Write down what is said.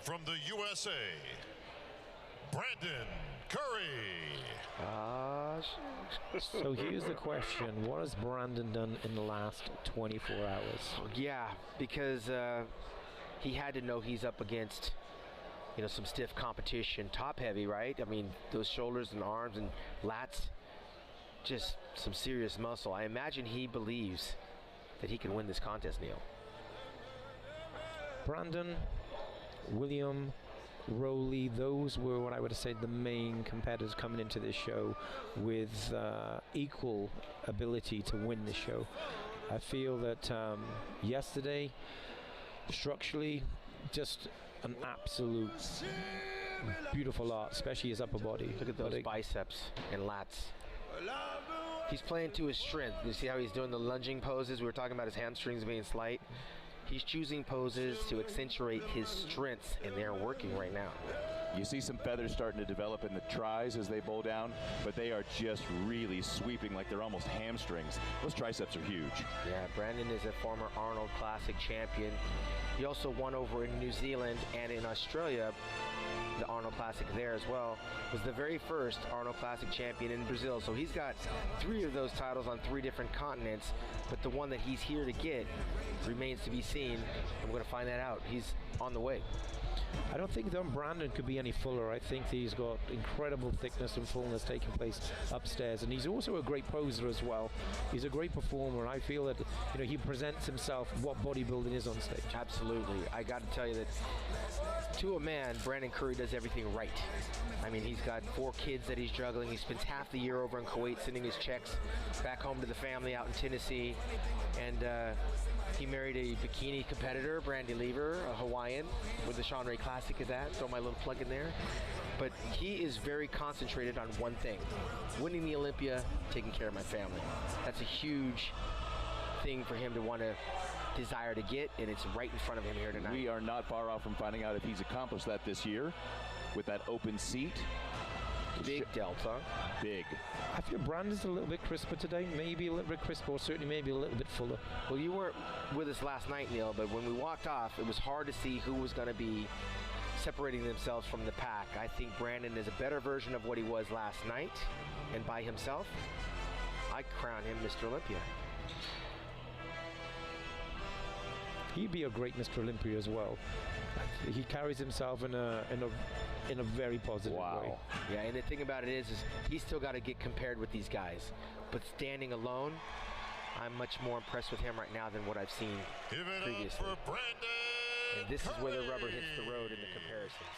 from the USA, Brandon Curry. So here's the question. What has Brandon done in the last 24 hours? Yeah, because he had to know he's up against, you know, some stiff competition, top heavy, right? I mean, those shoulders and arms and lats, just some serious muscle. I imagine he believes that he can win this contest, Neil. Brandon, William, Rowley, those were what I would say the main competitors coming into this show with equal ability to win this show. I feel that yesterday, structurally, just an absolute beautiful art, especially his upper body. Look at those biceps and lats. He's playing to his strength. You see how he's doing the lunging poses? We were talking about his hamstrings being slight. He's choosing poses to accentuate his strengths, and they're working right now. You see some feathers starting to develop in the tris as they bowl down, but they are just really sweeping like they're almost hamstrings. Those triceps are huge. Yeah, Brandon is a former Arnold Classic champion. He also won over in New Zealand and in Australia, the Arnold Classic there as well. Was the very first Arnold Classic champion in Brazil. So he's got 3 of those titles on 3 different continents, but the one that he's here to get remains to be seen. I'm going to find that out. He's on the way. I don't think that Brandon could be any fuller. I think he's got incredible thickness and fullness taking place upstairs, and he's also a great poser as well. He's a great performer, and I feel that, you know, he presents himself what bodybuilding is on stage. Absolutely. I got to tell you that to a man, Brandon Curry does everything right. I mean, he's got 4 kids that he's juggling. He spends half the year over in Kuwait sending his checks back home to the family out in Tennessee, and he married a bikini competitor, Brandy Lever, a Hawaiian, with the Sean Ray Classic is at. Throw my little plug in there. But he is very concentrated on one thing: winning the Olympia, taking care of my family. That's a huge thing for him to want to desire to get, and it's right in front of him here tonight. We are not far off from finding out if he's accomplished that this year with that open seat. Big delta. Big. I feel Brandon's a little bit crisper today, maybe a little bit crisper, or certainly maybe a little bit fuller. Well, you weren't with us last night, Neil, but when we walked off, it was hard to see who was going to be separating themselves from the pack. I think Brandon is a better version of what he was last night, and by himself, I crown him Mr. Olympia. He'd be a great Mr. Olympia as well. He carries himself in a very positive way. Yeah, and the thing about it is he's still got to get compared with these guys. But standing alone, I'm much more impressed with him right now than what I've seen previously. Give it up for Brandon And this Curry. is where the rubber hits the road in the comparisons.